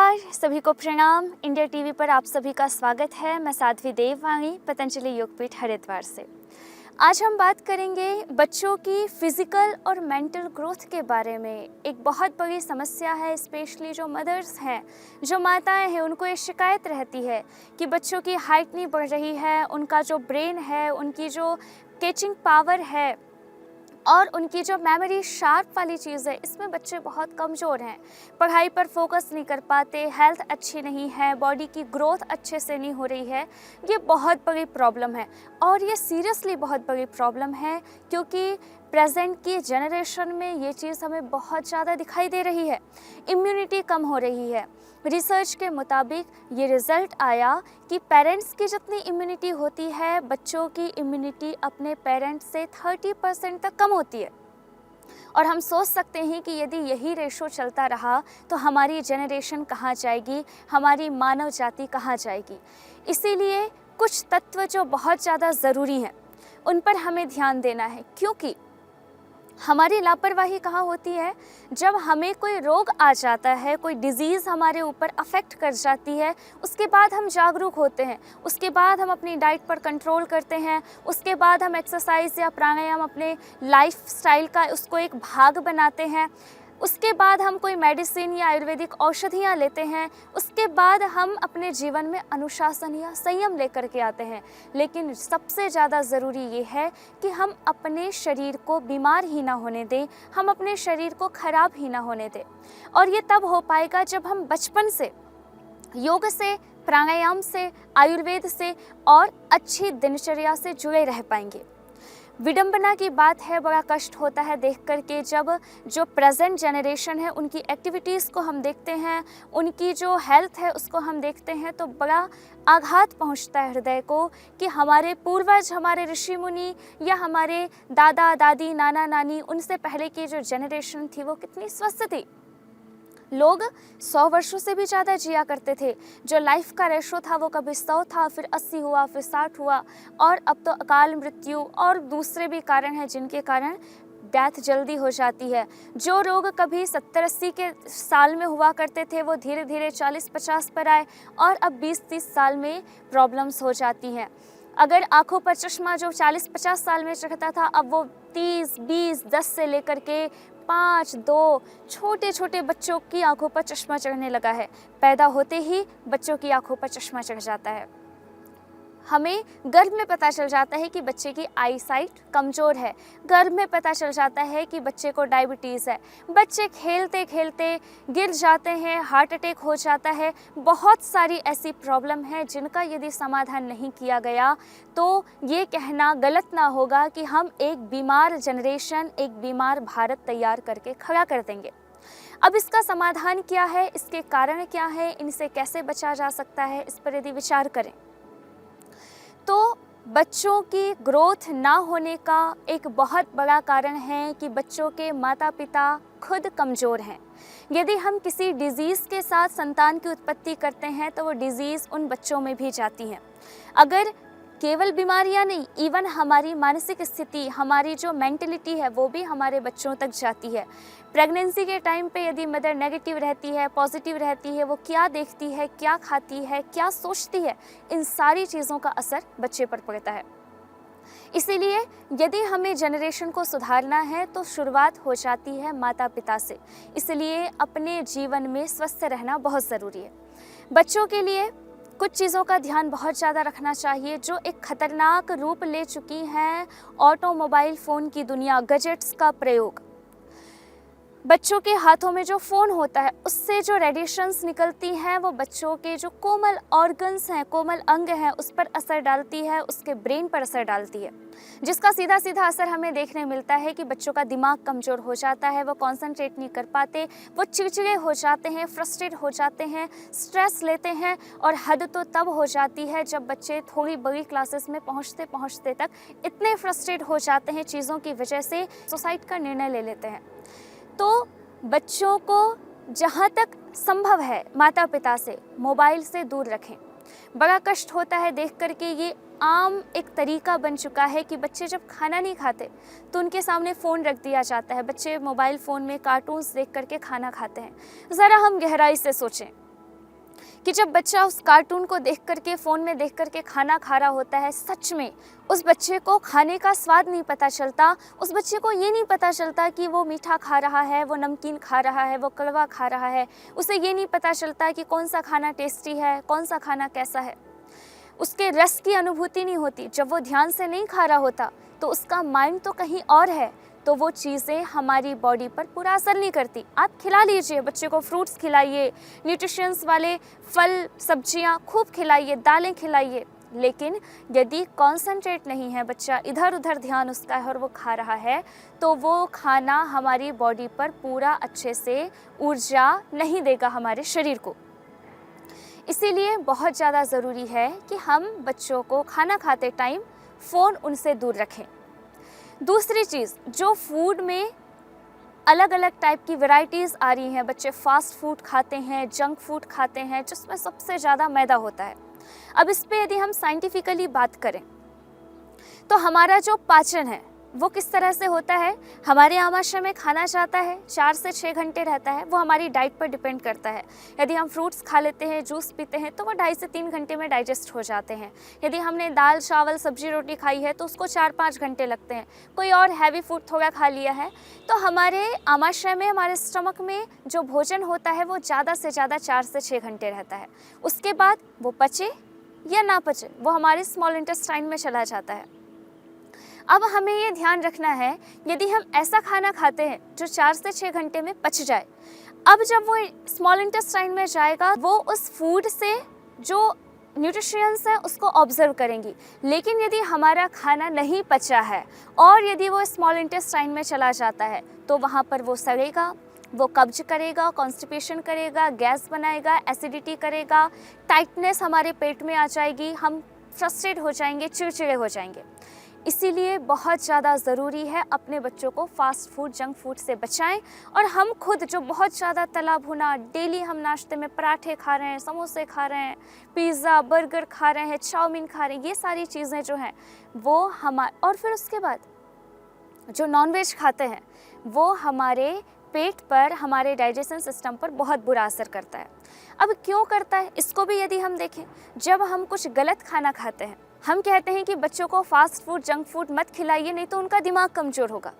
नमस्कार, सभी को प्रणाम। इंडिया टीवी पर आप सभी का स्वागत है। मैं साध्वी देववाणी, पतंजलि योगपीठ हरिद्वार से। आज हम बात करेंगे बच्चों की फिजिकल और मेंटल ग्रोथ के बारे में। एक बहुत बड़ी समस्या है, स्पेशली जो मदर्स हैं, जो माताएं हैं, उनको ये शिकायत रहती है कि बच्चों की हाइट नहीं बढ़ रही है, उनका जो ब्रेन है, उनकी जो कैचिंग पावर है और उनकी जो मेमोरी शार्प वाली चीज़ है, इसमें बच्चे बहुत कमज़ोर हैं। पढ़ाई पर फोकस नहीं कर पाते, हेल्थ अच्छी नहीं है, बॉडी की ग्रोथ अच्छे से नहीं हो रही है। ये बहुत बड़ी प्रॉब्लम है और ये सीरियसली बहुत बड़ी प्रॉब्लम है, क्योंकि प्रेजेंट की जनरेशन में ये चीज़ हमें बहुत ज़्यादा दिखाई दे रही है। इम्यूनिटी कम हो रही है। रिसर्च के मुताबिक ये रिज़ल्ट आया कि पेरेंट्स की जितनी इम्यूनिटी होती है, बच्चों की इम्यूनिटी अपने पेरेंट्स से 30% तक कम होती है। और हम सोच सकते हैं कि यदि यही रेशो चलता रहा तो हमारी जनरेशन कहाँ जाएगी, हमारी मानव जाति कहाँ जाएगी। इसीलिए कुछ तत्व जो बहुत ज़्यादा ज़रूरी हैं, उन पर हमें ध्यान देना है, क्योंकि हमारी लापरवाही कहाँ होती है, जब हमें कोई रोग आ जाता है, कोई डिजीज़ हमारे ऊपर अफेक्ट कर जाती है, उसके बाद हम जागरूक होते हैं, उसके बाद हम अपनी डाइट पर कंट्रोल करते हैं, उसके बाद हम एक्सरसाइज या प्राणायाम अपने लाइफ स्टाइल का उसको एक भाग बनाते हैं, उसके बाद हम कोई मेडिसिन या आयुर्वेदिक औषधियाँ लेते हैं, उसके बाद हम अपने जीवन में अनुशासन या संयम लेकर के आते हैं। लेकिन सबसे ज़्यादा ज़रूरी ये है कि हम अपने शरीर को बीमार ही ना होने दें, हम अपने शरीर को ख़राब ही ना होने दें। और ये तब हो पाएगा जब हम बचपन से योग से, प्राणायाम से, आयुर्वेद से और अच्छी दिनचर्या से जुड़े रह पाएंगे। विडंबना की बात है, बड़ा कष्ट होता है देख करके जब जो प्रेजेंट जनरेशन है उनकी एक्टिविटीज़ को हम देखते हैं, उनकी जो हेल्थ है उसको हम देखते हैं, तो बड़ा आघात पहुंचता है हृदय को कि हमारे पूर्वज, हमारे ऋषि मुनि या हमारे दादा दादी, नाना नानी, उनसे पहले की जो जनरेशन थी वो कितनी स्वस्थ थी। लोग 100 वर्षों से भी ज़्यादा जिया करते थे। जो लाइफ का रेशो था वो कभी 100 था, फिर 80 हुआ, फिर 60 हुआ, और अब तो अकाल मृत्यु और दूसरे भी कारण हैं जिनके कारण डेथ जल्दी हो जाती है। जो रोग कभी 70-80 के साल में हुआ करते थे वो धीरे धीरे 40-50 पर आए और अब 20-30 साल में प्रॉब्लम्स हो जाती हैं। अगर आँखों पर चश्मा जो 40-50 साल में चढ़ता था, अब वो 30-20-10 से लेकर के 5-2 छोटे छोटे बच्चों की आंखों पर चश्मा चढ़ने लगा है। पैदा होते ही बच्चों की आंखों पर चश्मा चढ़ जाता है। हमें गर्भ में पता चल जाता है कि बच्चे की आई साइट कमज़ोर है, गर्भ में पता चल जाता है कि बच्चे को डायबिटीज़ है, बच्चे खेलते खेलते गिर जाते हैं, हार्ट अटैक हो जाता है। बहुत सारी ऐसी प्रॉब्लम है जिनका यदि समाधान नहीं किया गया तो ये कहना गलत ना होगा कि हम एक बीमार जनरेशन, एक बीमार भारत तैयार करके खड़ा कर देंगे। अब इसका समाधान क्या है, इसके कारण क्या है, इनसे कैसे बचा जा सकता है, इस पर यदि विचार करें तो बच्चों की ग्रोथ ना होने का एक बहुत बड़ा कारण है कि बच्चों के माता पिता खुद कमज़ोर हैं। यदि हम किसी डिज़ीज़ के साथ संतान की उत्पत्ति करते हैं तो वो डिज़ीज़ उन बच्चों में भी जाती है। अगर केवल बीमारियां नहीं, इवन हमारी मानसिक स्थिति, हमारी जो मेंटलिटी है वो भी हमारे बच्चों तक जाती है। प्रेगनेंसी के टाइम पे यदि मदर नेगेटिव रहती है, पॉजिटिव रहती है, वो क्या देखती है, क्या खाती है, क्या सोचती है, इन सारी चीज़ों का असर बच्चे पर पड़ता है। इसीलिए यदि हमें जनरेशन को सुधारना है तो शुरुआत हो जाती है माता पिता से। इसलिए अपने जीवन में स्वस्थ रहना बहुत ज़रूरी है। बच्चों के लिए कुछ चीज़ों का ध्यान बहुत ज़्यादा रखना चाहिए जो एक खतरनाक रूप ले चुकी हैं। ऑटोमोबाइल फ़ोन की दुनिया, गैजेट्स का प्रयोग, बच्चों के हाथों में जो फ़ोन होता है उससे जो रेडिएशंस निकलती हैं वो बच्चों के जो कोमल ऑर्गन्स हैं, कोमल अंग हैं, उस पर असर डालती है, उसके ब्रेन पर असर डालती है, जिसका सीधा सीधा असर हमें देखने मिलता है कि बच्चों का दिमाग कमज़ोर हो जाता है, वो कंसंट्रेट नहीं कर पाते, वो चिड़चिड़े हो जाते हैं, फ्रस्ट्रेट हो जाते हैं, स्ट्रेस लेते हैं। और हद तो तब हो जाती है जब बच्चे थोड़ी बड़ी क्लासेस में पहुँचते पहुँचते तक इतने फ्रस्ट्रेट हो जाते हैं चीज़ों की वजह से, सुसाइड का निर्णय ले लेते हैं। तो बच्चों को जहाँ तक संभव है माता पिता से मोबाइल से दूर रखें। बड़ा कष्ट होता है देख करके, ये आम एक तरीका बन चुका है कि बच्चे जब खाना नहीं खाते तो उनके सामने फ़ोन रख दिया जाता है, बच्चे मोबाइल फ़ोन में कार्टून्स देख करके खाना खाते हैं। ज़रा हम गहराई से सोचें, कि जब बच्चा उस कार्टून को देख करके, फ़ोन में देख करके खाना खा रहा होता है, सच में उस बच्चे को खाने का स्वाद नहीं पता चलता। उस बच्चे को ये नहीं पता चलता कि वो मीठा खा रहा है, वो नमकीन खा रहा है, वो कड़वा खा रहा है। उसे ये नहीं पता चलता कि कौन सा खाना टेस्टी है, कौन सा खाना कैसा है। उसके रस की अनुभूति नहीं होती। जब वो ध्यान से नहीं खा रहा होता तो उसका माइंड तो कहीं और है, तो वो चीज़ें हमारी बॉडी पर पूरा असर नहीं करती। आप खिला लीजिए बच्चे को, फ्रूट्स खिलाइए, न्यूट्रिशंस वाले फल सब्जियां खूब खिलाइए, दालें खिलाइए, लेकिन यदि कॉन्सेंट्रेट नहीं है बच्चा, इधर उधर ध्यान उसका है और वो खा रहा है, तो वो खाना हमारी बॉडी पर पूरा अच्छे से ऊर्जा नहीं देगा हमारे शरीर को। इसीलिए बहुत ज़्यादा ज़रूरी है कि हम बच्चों को खाना खाते टाइम फ़ोन उनसे दूर रखें। दूसरी चीज़, जो फूड में अलग अलग टाइप की वैरायटीज़ आ रही हैं, बच्चे फ़ास्ट फूड खाते हैं, जंक फूड खाते हैं, जिसमें सबसे ज़्यादा मैदा होता है। अब इस पे यदि हम साइंटिफिकली बात करें तो हमारा जो पाचन है वो किस तरह से होता है। हमारे आमाशय में खाना जाता है, 4 से 6 घंटे रहता है, वो हमारी डाइट पर डिपेंड करता है। यदि हम फ्रूट्स खा लेते हैं, जूस पीते हैं, तो वो 2.5 से 3 घंटे में डाइजेस्ट हो जाते हैं। यदि हमने दाल चावल सब्जी रोटी खाई है तो उसको 4-5 घंटे लगते हैं। कोई और हैवी फूड थोड़ा खा लिया है तो हमारे आमाशय में, हमारे स्टमक में जो भोजन होता है वो ज़्यादा से ज़्यादा 4 से 6 घंटे रहता है। उसके बाद वो पचे या ना पचे, वो हमारे स्मॉल इंटेस्टाइन में चला जाता है। अब हमें ये ध्यान रखना है, यदि हम ऐसा खाना खाते हैं जो 4 से 6 घंटे में पच जाए, अब जब वो स्मॉल इंटेस्टाइन में जाएगा, वो उस फूड से जो न्यूट्रिशंस है उसको ऑब्जर्व करेंगी। लेकिन यदि हमारा खाना नहीं पचा है और यदि वो स्मॉल इंटेस्टाइन में चला जाता है, तो वहाँ पर वो सड़ेगा, वो कब्ज करेगा, कॉन्स्टिपेशन करेगा, गैस बनाएगा, एसिडिटी करेगा, टाइटनेस हमारे पेट में आ जाएगी, हम फ्रस्ट्रेट हो जाएंगे, चिड़चिड़े हो जाएंगे। इसीलिए बहुत ज़्यादा ज़रूरी है अपने बच्चों को फ़ास्ट फूड, जंक फूड से बचाएं। और हम खुद जो बहुत ज़्यादा तला भुना, डेली हम नाश्ते में पराठे खा रहे हैं, समोसे खा रहे हैं, पिज़्ज़ा बर्गर खा रहे हैं, चाउमीन खा रहे हैं, ये सारी चीज़ें जो हैं वो और फिर उसके बाद जो नॉनवेज खाते हैं वो हमारे पेट पर, हमारे डाइजेशन सिस्टम पर बहुत बुरा असर करता है। अब क्यों करता है, इसको भी यदि हम देखें, जब हम कुछ गलत खाना खाते हैं, हम कहते हैं कि बच्चों को फास्ट फूड, जंक फूड मत खिलाइए, नहीं तो उनका दिमाग कमज़ोर होगा।